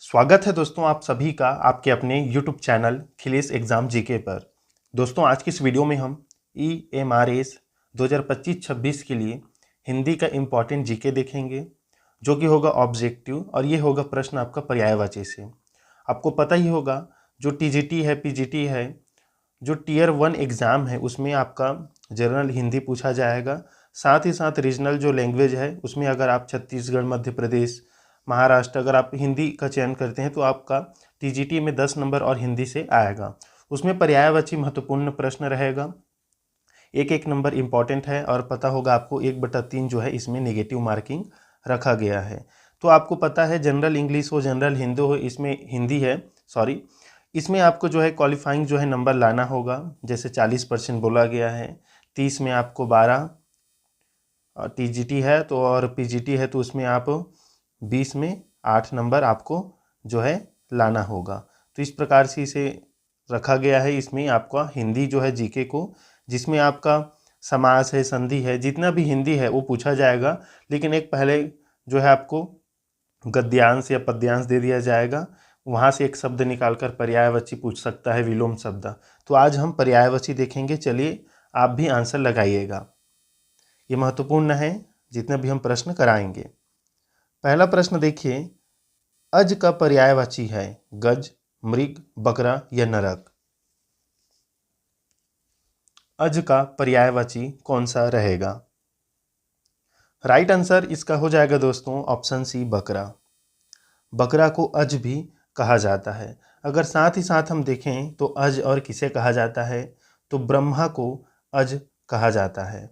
स्वागत है दोस्तों आप सभी का आपके अपने YouTube channel Khilesh exam GK पर। दोस्तों आज की इस वीडियो में हम EMRS 2025-26 के लिए हिंदी का इम्पॉर्टेंट जीके देखेंगे, जो कि होगा ऑब्जेक्टिव और ये होगा प्रश्न आपका पर्यायवाची से। आपको पता ही होगा जो TGT है, PGT है, जो टियर 1 एग्ज़ाम है उसमें आपका जनरल हिंदी पूछा जाएगा। साथ ही साथ रीजनल जो लैंग्वेज है उसमें अगर आप छत्तीसगढ़, मध्य प्रदेश, महाराष्ट्र अगर आप हिंदी का चयन करते हैं तो आपका टीजीटी में 10 नंबर और हिंदी से आएगा। उसमें पर्यायवाची महत्वपूर्ण प्रश्न रहेगा, एक एक नंबर इम्पॉर्टेंट है और पता होगा आपको 1/3 जो है इसमें नेगेटिव मार्किंग रखा गया है। तो आपको पता है जनरल इंग्लिश हो, जनरल हिंदी हो, इसमें हिंदी है सॉरी, इसमें आपको जो है क्वालिफाइंग जो है नंबर लाना होगा। जैसे 40% बोला गया है, 30 में आपको 12 टीजीटी है तो और पीजीटी है तो उसमें आप 20 में 8 नंबर आपको जो है लाना होगा। तो इस प्रकार से इसे रखा गया है। इसमें आपका हिंदी जो है जीके को, जिसमें आपका समास है, संधि है, जितना भी हिंदी है वो पूछा जाएगा, लेकिन एक पहले जो है आपको गद्यांश या पद्यांश दे दिया जाएगा, वहाँ से एक शब्द निकालकर पर्यायवाची पूछ सकता है, विलोम शब्द। तो आज हम पर्यायवाची देखेंगे, चलिए आप भी आंसर लगाइएगा, ये महत्वपूर्ण है जितने भी हम प्रश्न कराएंगे। पहला प्रश्न देखिए, अज का पर्यायवाची है गज, मृग, बकरा या नरक। अज का पर्यायवाची कौन सा रहेगा? राइट आंसर इसका हो जाएगा दोस्तों ऑप्शन सी, बकरा। बकरा को अज भी कहा जाता है। अगर साथ ही साथ हम देखें तो अज और किसे कहा जाता है, तो ब्रह्मा को अज कहा जाता है।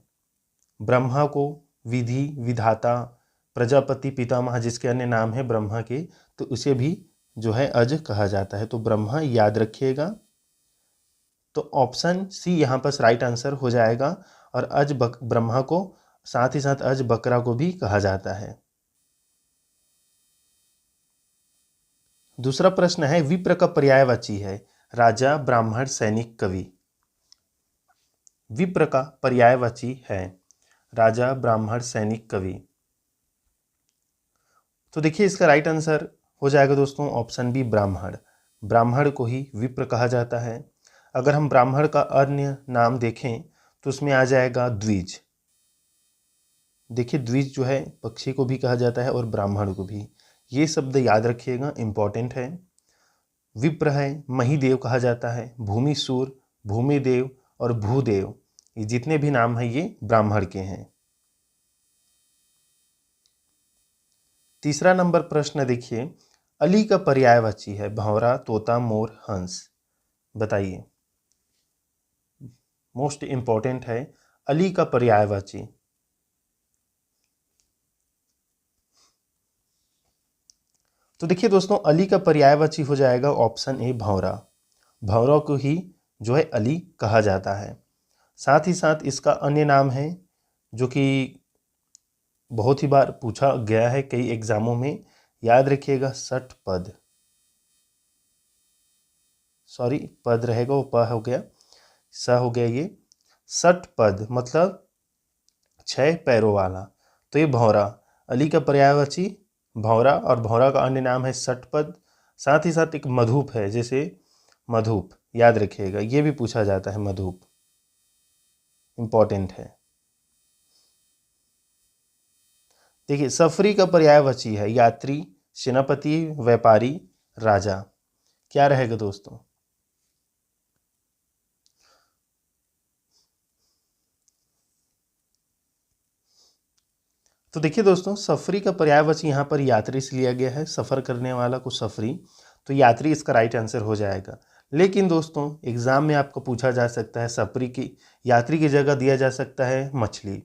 ब्रह्मा को विधि, विधाता, प्रजापति, पितामह, जिसके अन्य नाम है ब्रह्मा के, तो उसे भी जो है अज कहा जाता है। तो ब्रह्मा याद रखिएगा। तो ऑप्शन सी यहाँ पर राइट आंसर हो जाएगा। और अज ब्रह्मा को साथ ही साथ अज बकरा को भी कहा जाता है। दूसरा प्रश्न है, विप्र का पर्यायवाची है राजा, ब्राह्मण, सैनिक, कवि। विप्र का पर्यायवाची है राजा, ब्राह्मण, सैनिक, कवि। तो देखिए इसका राइट आंसर हो जाएगा दोस्तों ऑप्शन बी, ब्राह्मण। ब्राह्मण को ही विप्र कहा जाता है। अगर हम ब्राह्मण का अन्य नाम देखें तो उसमें आ जाएगा द्विज। देखिए द्विज जो है पक्षी को भी कहा जाता है और ब्राह्मण को भी। ये शब्द याद रखिएगा, इंपॉर्टेंट है। विप्र है, महिदेव कहा जाता है, भूमिसूर, भूमिदेव और भूदेव, ये जितने भी नाम हैं ये ब्राह्मण के हैं। तीसरा नंबर प्रश्न देखिए, अली का पर्यायवाची है भंवरा, तोता, मोर, हंस। बताइए, मोस्ट इंपॉर्टेंट है अली का पर्यायवाची। तो देखिए दोस्तों अली का पर्यायवाची हो जाएगा ऑप्शन ए, भंवरा। भंवरा को ही जो है अली कहा जाता है। साथ ही साथ इसका अन्य नाम है जो कि बहुत ही बार पूछा गया है कई एग्जामों में, याद रखिएगा, षटपद। सॉरी, पद रहेगा वो प हो गया, स हो गया, ये षटपद मतलब 6 पैरों वाला। तो ये भौरा, अली का पर्यायवाची भौरा, और भौरा का अन्य नाम है षटपद। साथ ही साथ एक मधुप है, जैसे मधुप, याद रखिएगा, ये भी पूछा जाता है, मधुप इंपॉर्टेंट है। देखिए सफरी का पर्यायवाची है यात्री, सेनापति, व्यापारी, राजा। क्या रहेगा दोस्तों? तो देखिए दोस्तों सफरी का पर्यायवाची यहाँ पर यात्री से लिया गया है, सफ़र करने वाला को सफरी, तो यात्री इसका राइट आंसर हो जाएगा। लेकिन दोस्तों एग्जाम में आपको पूछा जा सकता है सफरी की, यात्री की जगह दिया जा सकता है मछली,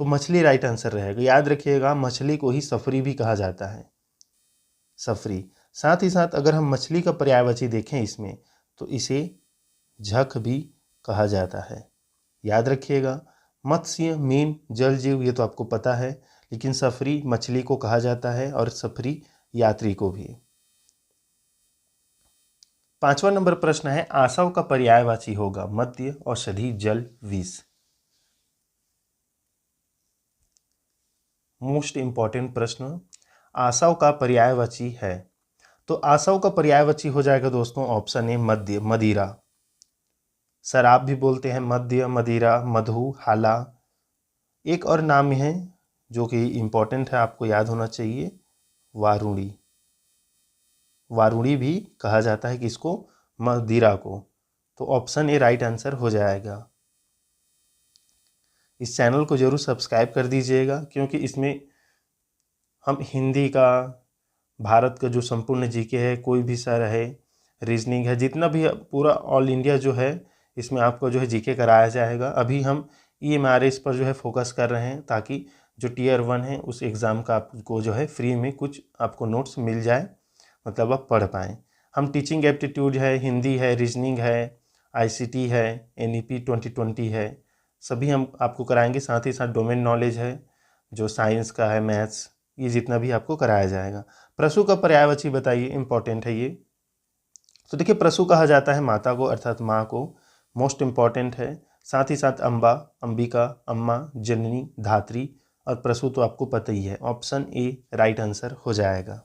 तो मछली राइट आंसर रहेगा। याद रखिएगा मछली को ही सफरी भी कहा जाता है, सफरी। साथ ही साथ अगर हम मछली का पर्यायवाची देखें इसमें, तो इसे झक भी कहा जाता है, याद रखिएगा। मत्स्य, मीन, जल जीव ये तो आपको पता है, लेकिन सफरी मछली को कहा जाता है और सफरी यात्री को भी। पांचवा नंबर प्रश्न है, आसव का पर्यायवाची होगा मद्य, औषधि, जल, विष। मोस्ट इंपॉर्टेंट प्रश्न, आसव का पर्यायवाची है तो आसव का पर्यायवाची हो जाएगा दोस्तों ऑप्शन ए मद्य, मदिरा। शराब भी बोलते हैं मद्य, मदिरा, मधु, हाला। एक और नाम है जो कि इम्पोर्टेंट है, आपको याद होना चाहिए, वारुणी। वारुणी भी कहा जाता है किसको, मदिरा को। तो ऑप्शन ए राइट आंसर हो जाएगा। इस चैनल को जरूर सब्सक्राइब कर दीजिएगा, क्योंकि इसमें हम हिंदी का, भारत का जो संपूर्ण जीके है, कोई भी सा रहे, रीजनिंग है, जितना भी पूरा ऑल इंडिया जो है, इसमें आपको जो है जीके कराया जाएगा। अभी हम EMRS पर जो है फोकस कर रहे हैं, ताकि जो Tier 1 है उस एग्ज़ाम का आपको जो है फ्री में कुछ आपको नोट्स मिल जाए, मतलब आप पढ़ पाएँ। हम टीचिंग एप्टीट्यूड है, हिंदी है, रीजनिंग है, ICT है, NEP 2020 है, सभी हम आपको कराएंगे। साथ ही साथ डोमेन नॉलेज है, जो साइंस का है, मैथ्स, ये जितना भी आपको कराया जाएगा। प्रसू का पर्यायवाची बताइए, इंपॉर्टेंट है ये। तो देखिए, प्रसू कहा जाता है माता को, अर्थात माँ को, मोस्ट इंपॉर्टेंट है। साथ ही साथ अम्बा, अंबिका, अम्मा, जननी, धात्री और प्रसू तो आपको पता ही है। ऑप्शन ए राइट आंसर हो जाएगा।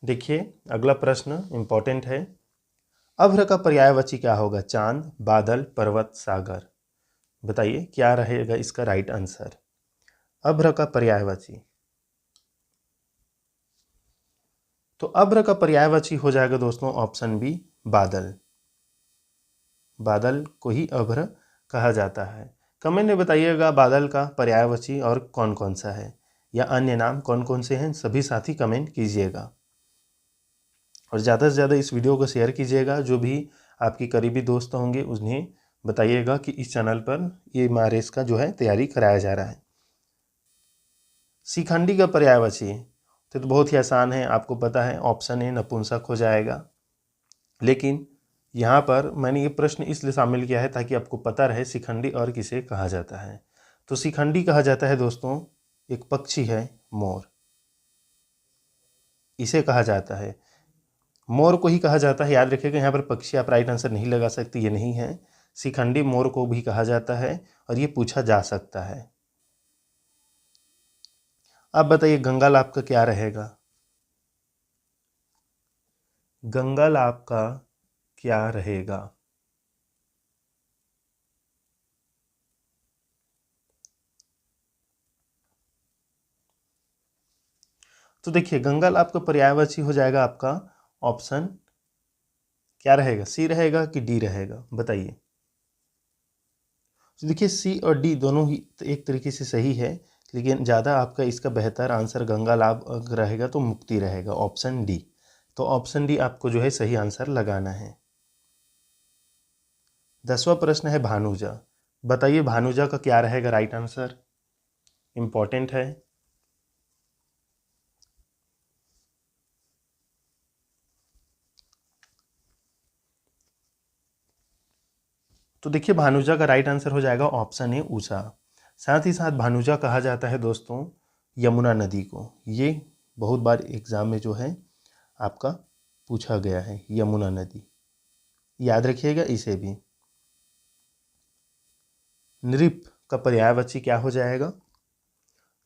देखिए, अगला प्रश्न इंपॉर्टेंट है। अभ्र का पर्यायवाची क्या होगा? चांद, बादल, पर्वत, सागर। बताइए क्या रहेगा इसका राइट आंसर। अभ्र का पर्यायवाची, तो अभ्र का पर्यायवाची हो जाएगा दोस्तों ऑप्शन बी बादल। बादल को ही अभ्र कहा जाता है। कमेंट में बताइएगा बादल का पर्यायवाची और कौन कौन सा है, या अन्य नाम कौन कौन से हैं, सभी साथी कमेंट कीजिएगा। और ज़्यादा से ज़्यादा इस वीडियो को शेयर कीजिएगा। जो भी आपके करीबी दोस्त होंगे उन्हें बताइएगा कि इस चैनल पर ये EMRS का जो है तैयारी कराया जा रहा है। शिखंडी का पर्यायवाची तो बहुत ही आसान है, आपको पता है, ऑप्शन ए नपुंसक हो जाएगा। लेकिन यहाँ पर मैंने ये प्रश्न इसलिए शामिल किया है ताकि आपको पता रहे शिखंडी और किसे कहा जाता है। तो शिखंडी कहा जाता है दोस्तों एक पक्षी है, मोर, इसे कहा जाता है। मोर को ही कहा जाता है, याद रखिएगा, यहाँ पर पक्षी आप राइट आंसर नहीं लगा सकते, ये नहीं है। शिखंडी मोर को भी कहा जाता है और ये पूछा जा सकता है। अब बताइए गंगालाभ का क्या रहेगा? गंगालाभ का क्या रहेगा? तो देखिए, गंगालाभ का पर्यायवाची हो जाएगा आपका ऑप्शन क्या रहेगा, सी रहेगा कि डी रहेगा? बताइए। तो देखिए, सी और डी दोनों ही एक तरीके से सही है, लेकिन ज़्यादा आपका इसका बेहतर आंसर गंगालाभ रहेगा तो मुक्ति रहेगा, ऑप्शन डी। तो ऑप्शन डी आपको जो है सही आंसर लगाना है। 10वां प्रश्न है भानुजा। बताइए भानुजा का क्या रहेगा राइट आंसर, इंपॉर्टेंट है। तो देखिए, भानुजा का राइट आंसर हो जाएगा ऑप्शन ए उषा। साथ ही साथ भानुजा कहा जाता है दोस्तों यमुना नदी को। ये बहुत बार एग्जाम में जो है आपका पूछा गया है, यमुना नदी, याद रखिएगा इसे भी। नृप का पर्यायवाची क्या हो जाएगा?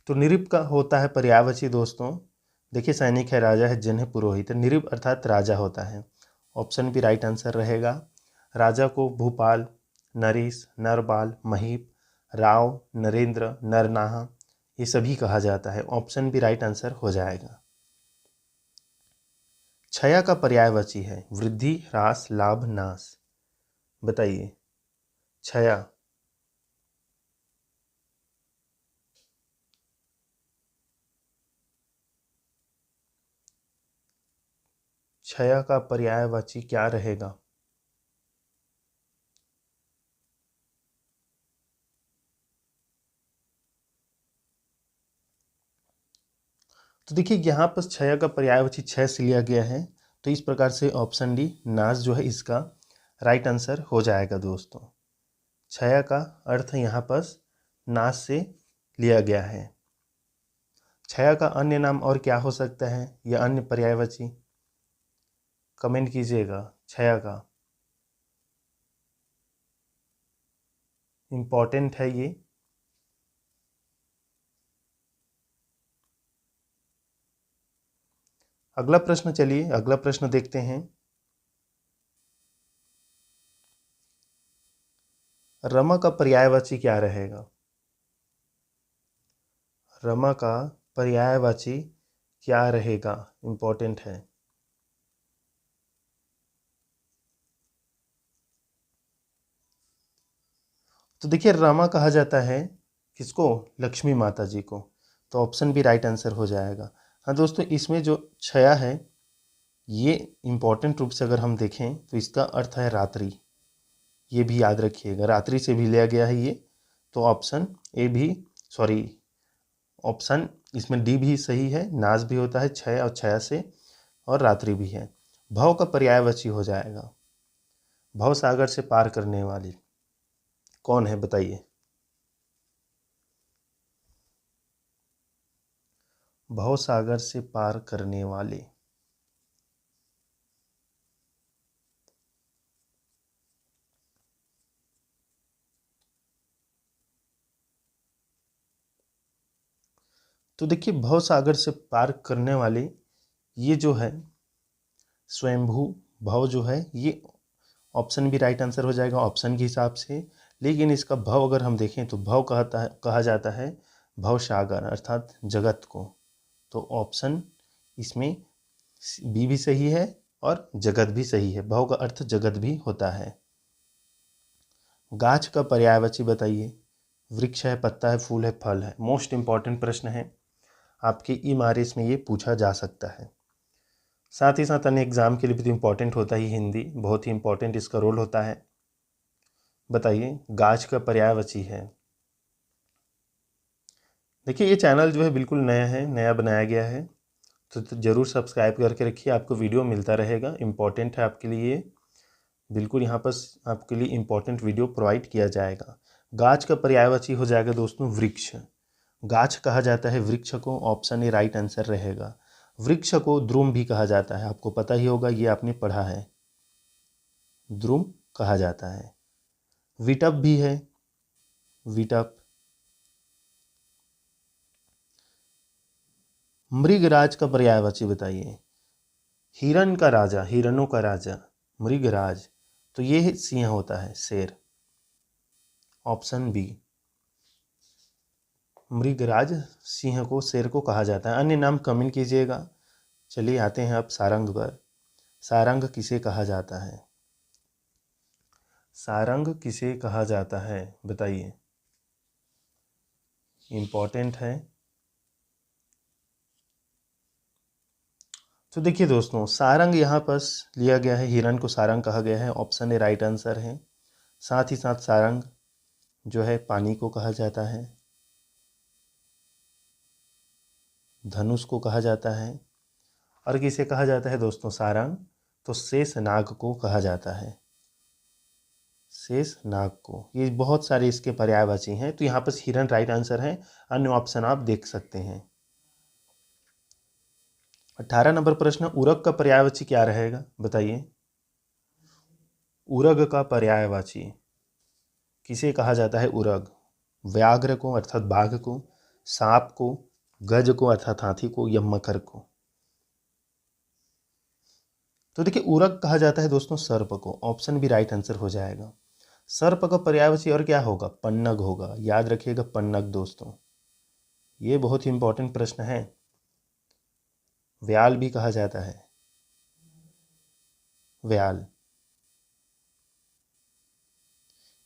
तो नृप का होता है पर्यायवाची दोस्तों, देखिए, सैनिक है, राजा है, जन है, पुरोहित है। नृप अर्थात राजा होता है, ऑप्शन भी राइट आंसर रहेगा। राजा को भूपाल, नरेश, नरपाल, महीप, राव, नरेंद्र, नरनाहा, ये सभी कहा जाता है, ऑप्शन भी राइट आंसर हो जाएगा। क्षया का पर्यायवाची है वृद्धि, ह्रास, लाभ, नाश। बताइए क्षया। क्षया का पर्यायवाची क्या रहेगा? तो देखिए, यहाँ पर क्षय का पर्यायवाची क्षय से लिया गया है, तो इस प्रकार से ऑप्शन डी नाश जो है इसका राइट आंसर हो जाएगा दोस्तों। क्षय का अर्थ यहाँ पर नाश से लिया गया है। क्षय का अन्य नाम और क्या हो सकता है, या अन्य पर्यायवाची कमेंट कीजिएगा। क्षय का इम्पोर्टेंट है ये। अगला प्रश्न, चलिए अगला प्रश्न देखते हैं। रमा का पर्यायवाची क्या रहेगा? रमा का पर्यायवाची क्या रहेगा? इंपॉर्टेंट है। तो देखिए, रमा कहा जाता है किसको? लक्ष्मी माता जी को। तो ऑप्शन भी राइट आंसर हो जाएगा। हाँ दोस्तों, इसमें जो छया है ये इंपॉर्टेंट रूप से अगर हम देखें तो इसका अर्थ है रात्रि। ये भी याद रखिएगा, रात्रि से भी लिया गया है ये। तो ऑप्शन ए भी, सॉरी, ऑप्शन इसमें डी भी सही है। नाज भी होता है छय और छया से, और रात्रि भी है। भव का पर्यायवाची हो जाएगा। भव सागर से पार करने वाली कौन है बताइए? भव सागर से पार करने वाले, तो देखिए भव सागर से पार करने वाले ये जो है स्वयंभू भव जो है, ये ऑप्शन भी राइट आंसर हो जाएगा ऑप्शन के हिसाब से। लेकिन इसका भव अगर हम देखें तो भव कहा जाता है भव सागर अर्थात जगत को। तो ऑप्शन इसमें बी भी सही है और जगत भी सही है। भव का अर्थ जगत भी होता है। गाछ का पर्यायवाची बताइए। वृक्ष है, पत्ता है, फूल है, फल है। मोस्ट इंपॉर्टेंट प्रश्न है, आपके ई-मारिस में ये पूछा जा सकता है। साथ ही साथ अन्य एग्जाम के लिए भी तो इम्पोर्टेंट होता ही, हिंदी बहुत ही इंपॉर्टेंट इसका रोल होता है। बताइए, गाछ का पर्यायवाची है। देखिए, ये चैनल जो है बिल्कुल नया है, नया बनाया गया है, तो ज़रूर सब्सक्राइब करके रखिए, आपको वीडियो मिलता रहेगा। इम्पॉर्टेंट है आपके लिए, बिल्कुल यहाँ पर आपके लिए इम्पॉर्टेंट वीडियो प्रोवाइड किया जाएगा। गाछ का पर्यायवाची हो जाएगा दोस्तों वृक्ष। गाछ कहा जाता है वृक्ष को, ऑप्शन ए राइट आंसर रहेगा। वृक्ष को द्रुम भी कहा जाता है, आपको पता ही होगा, ये आपने पढ़ा है, द्रुम कहा जाता है। विटप भी है, विटप। मृगराज का पर्यायवाची बताइए। हिरण का राजा, हिरणों का राजा मृगराज, तो ये सिंह होता है, शेर। ऑप्शन बी, मृगराज सिंह को, शेर को कहा जाता है। अन्य नाम कमेंट कीजिएगा। चलिए आते हैं अब सारंग पर। सारंग किसे कहा जाता है? सारंग किसे कहा जाता है बताइए, इम्पॉर्टेंट है। तो देखिए दोस्तों, सारंग यहाँ पर लिया गया है, हिरण को सारंग कहा गया है, ऑप्शन ए राइट आंसर है। साथ ही साथ सारंग जो है पानी को कहा जाता है, धनुष को कहा जाता है, और किसे कहा जाता है दोस्तों सारंग? तो शेष नाग को कहा जाता है, शेष नाग को। ये बहुत सारे इसके पर्यायवाची हैं, तो यहाँ पर हिरण राइट आंसर है, अन्य ऑप्शन आप देख सकते हैं। 18 नंबर प्रश्न, उरग का पर्यायवाची क्या रहेगा बताइए। उरग का पर्यायवाची किसे कहा जाता है? उरग व्याघ्र को अर्थात बाघ को, सांप को, गज को अर्थात हाथी को, या मकर को। तो देखिए, उरग कहा जाता है दोस्तों सर्प को, ऑप्शन भी राइट आंसर हो जाएगा। सर्प का पर्यायवाची और क्या होगा? पन्नग होगा, याद रखिएगा पन्नग दोस्तों, ये बहुत ही इंपॉर्टेंट प्रश्न है। व्याल भी कहा जाता है, व्याल।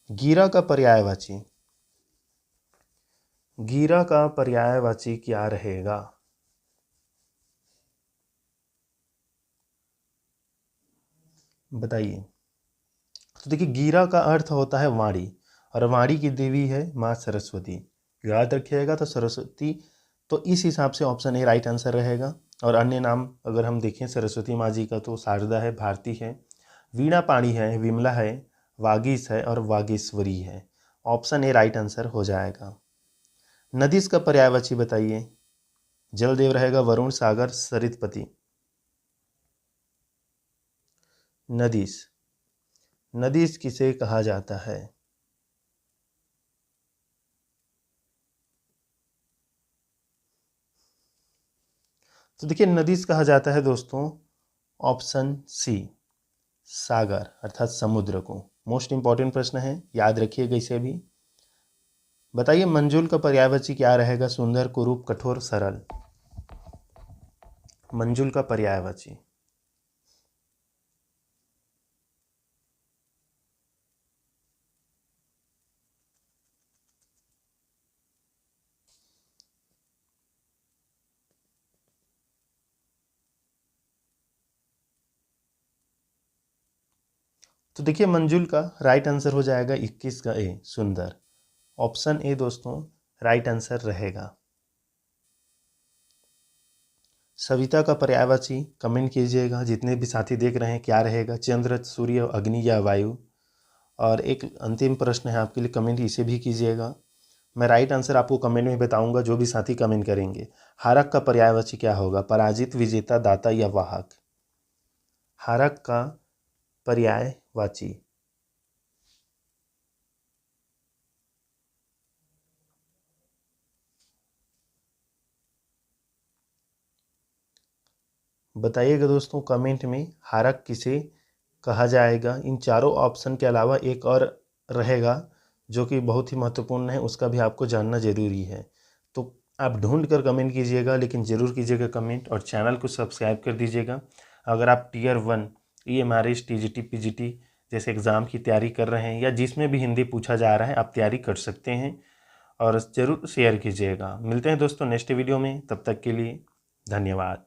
गीरा का पर्यायवाची, गीरा का पर्यायवाची क्या रहेगा बताइए। तो देखिए, गीरा का अर्थ होता है वाणी, और वाणी की देवी है माँ सरस्वती, याद रखिएगा। तो सरस्वती, तो इस हिसाब से ऑप्शन ए राइट आंसर रहेगा। और अन्य नाम अगर हम देखें सरस्वती माँ जी का, तो शारदा है, भारती है, वीणा पाणी है, विमला है, वागीश है, और वागेश्वरी है। ऑप्शन ए राइट आंसर हो जाएगा। नदीस का पर्यायवाची बताइए। जलदेव रहेगा वरुण, सागर, सरितपति। नदीस, नदीस किसे कहा जाता है? तो देखिए नदी कहा जाता है दोस्तों ऑप्शन सी सागर अर्थात समुद्र को। मोस्ट इंपॉर्टेंट प्रश्न है, याद रखिएगा इसे भी। बताइए मंजुल का पर्यायवाची क्या रहेगा? सुंदर, कुरूप, कठोर, सरल। मंजुल का पर्यायवाची तो देखिए मंजुल का राइट आंसर हो जाएगा 21 का ए सुंदर। ऑप्शन ए दोस्तों राइट आंसर रहेगा। सविता का पर्यायवाची कमेंट कीजिएगा, जितने भी साथी देख रहे हैं क्या रहेगा, चंद्र, सूर्य, अग्नि या वायु। और एक अंतिम प्रश्न है आपके लिए, कमेंट इसे भी कीजिएगा। मैं राइट आंसर आपको कमेंट में बताऊंगा जो भी साथी कमेंट करेंगे। हारक का पर्यायवाची क्या होगा? पराजित, विजेता, दाता या वाहक। हारक का पर्यायवाची बताइएगा दोस्तों कमेंट में, हारक किसे कहा जाएगा। इन चारों ऑप्शन के अलावा एक और रहेगा जो कि बहुत ही महत्वपूर्ण है, उसका भी आपको जानना ज़रूरी है। तो आप ढूंढ कर कमेंट कीजिएगा, लेकिन ज़रूर कीजिएगा कमेंट और चैनल को सब्सक्राइब कर दीजिएगा। अगर आप टियर 1 EMRS TGT PGT जैसे एग्ज़ाम की तैयारी कर रहे हैं या जिसमें भी हिंदी पूछा जा रहा है आप तैयारी कर सकते हैं, और ज़रूर शेयर कीजिएगा। मिलते हैं दोस्तों नेक्स्ट वीडियो में, तब तक के लिए धन्यवाद।